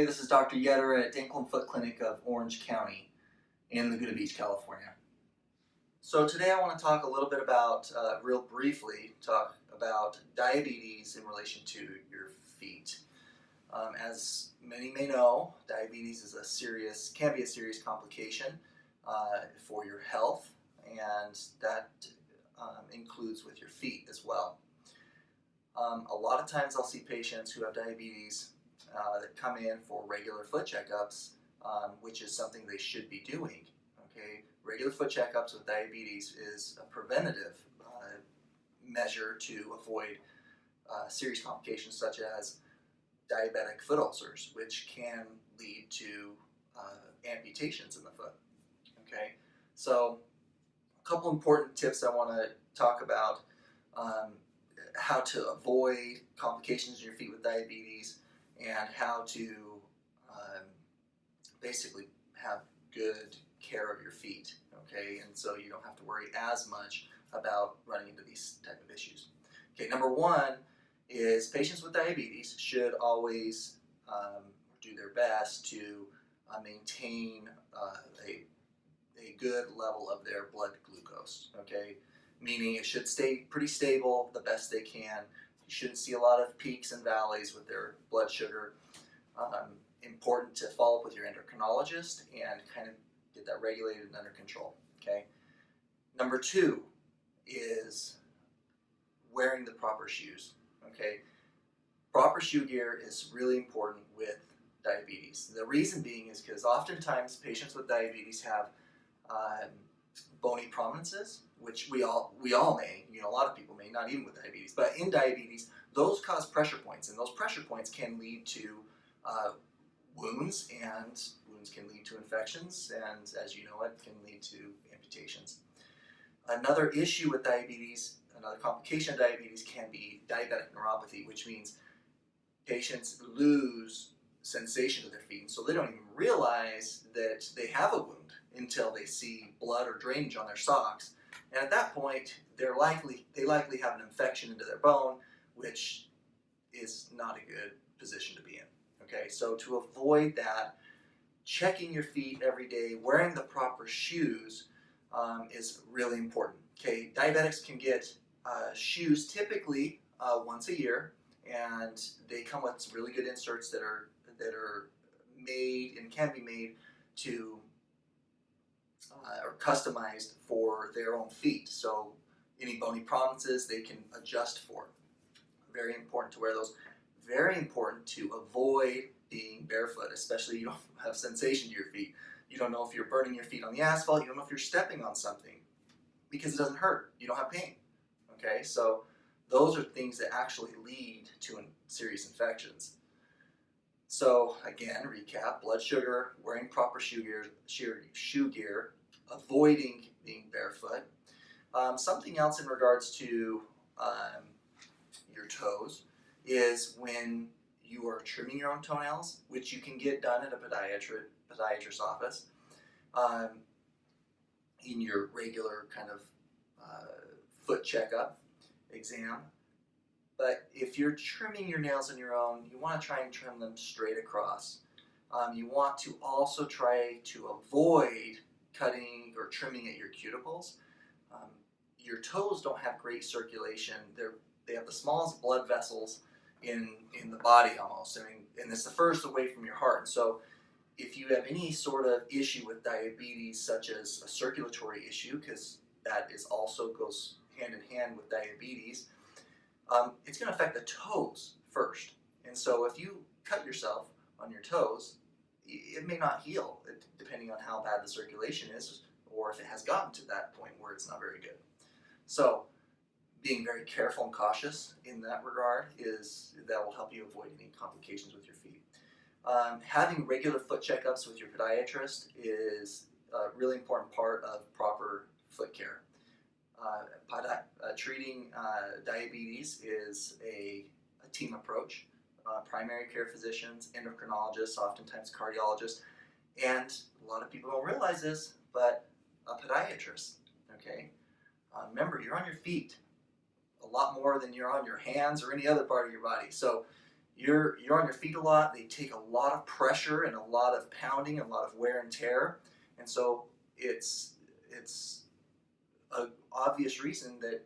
Hey, this is Dr. Yetter at Ankle and Foot Clinic of Orange County in Laguna Beach, California. So today I want to talk a little bit about, real briefly, talk about diabetes in relation to your feet. As many may know, diabetes can be a serious complication for your health, and that includes with your feet as well. A lot of times I'll see patients who have diabetes that come in for regular foot checkups, which is something they should be doing. Okay, regular foot checkups with diabetes is a preventative measure to avoid serious complications such as diabetic foot ulcers, which can lead to amputations in the foot. Okay, so a couple important tips I want to talk about. How to avoid complications in your feet with diabetes, and how to basically have good care of your feet, okay? And so you don't have to worry as much about running into these type of issues. Okay, number one is patients with diabetes should always do their best to maintain a good level of their blood glucose, okay? Meaning it should stay pretty stable the best they can. You shouldn't see a lot of peaks and valleys with their blood sugar. Important to follow up with your endocrinologist and kind of get that regulated and under control, okay? Number two is wearing the proper shoes, okay? Proper shoe gear is really important with diabetes. The reason being is because oftentimes patients with diabetes have bony prominences, which we all may, a lot of people may, not even with diabetes, but in diabetes, those cause pressure points, and those pressure points can lead to wounds, and wounds can lead to infections, and as you know, it can lead to amputations. Another issue with diabetes, another complication of diabetes, can be diabetic neuropathy, which means patients lose sensation to their feet, and so they don't even realize that they have a wound until they see blood or drainage on their socks. And at that point, they likely have an infection into their bone, which is not a good position to be in. Okay, so to avoid that, checking your feet every day, wearing the proper shoes is really important. Okay, diabetics can get shoes typically once a year, and they come with some really good inserts that are made and can be made to or customized for their own feet. So any bony prominences they can adjust for. Very important to wear those. Very important to avoid being barefoot, especially you don't have sensation to your feet. You don't know if you're burning your feet on the asphalt. You don't know if you're stepping on something because it doesn't hurt. You don't have pain. Okay, so those are things that actually lead to serious infections. So again, recap: blood sugar, wearing proper shoe gear, avoiding being barefoot. Something else in regards to your toes is when you are trimming your own toenails, which you can get done at a podiatrist's office in your regular kind of foot checkup exam. But if you're trimming your nails on your own, you want to try and trim them straight across. You want to also try to avoid cutting or trimming at your cuticles. Your toes don't have great circulation. They have the smallest blood vessels in the body almost. And it's the first away from your heart. So if you have any sort of issue with diabetes, such as a circulatory issue, because that also goes hand in hand with diabetes, it's going to affect the toes first. And so if you cut yourself on your toes, it may not heal, depending on how bad the circulation is, or if it has gotten to that point where it's not very good. So being very careful and cautious in that regard that will help you avoid any complications with your feet. Having regular foot checkups with your podiatrist is a really important part of proper foot care. Treating diabetes is a team approach. Primary care physicians, endocrinologists, oftentimes cardiologists, and a lot of people don't realize this, but a podiatrist, okay? Remember, you're on your feet a lot more than you're on your hands or any other part of your body. So you're on your feet a lot. They take a lot of pressure and a lot of pounding, a lot of wear and tear, and so it's an obvious reason that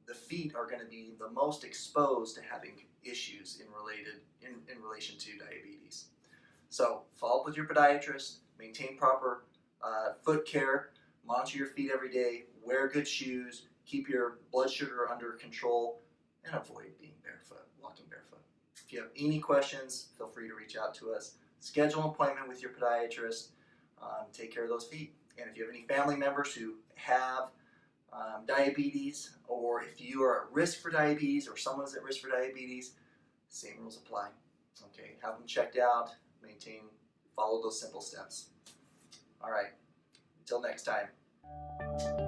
the feet are going to be the most exposed to having issues in relation to diabetes. So follow up with your podiatrist, maintain proper foot care, monitor your feet every day, wear good shoes, keep your blood sugar under control, and avoid being barefoot, walking barefoot. If you have any questions, feel free to reach out to us. Schedule an appointment with your podiatrist. Take care of those feet. And if you have any family members who have diabetes, or if you are at risk for diabetes, or someone is at risk for diabetes, same rules apply. Okay, have them checked out, follow those simple steps. All right, until next time.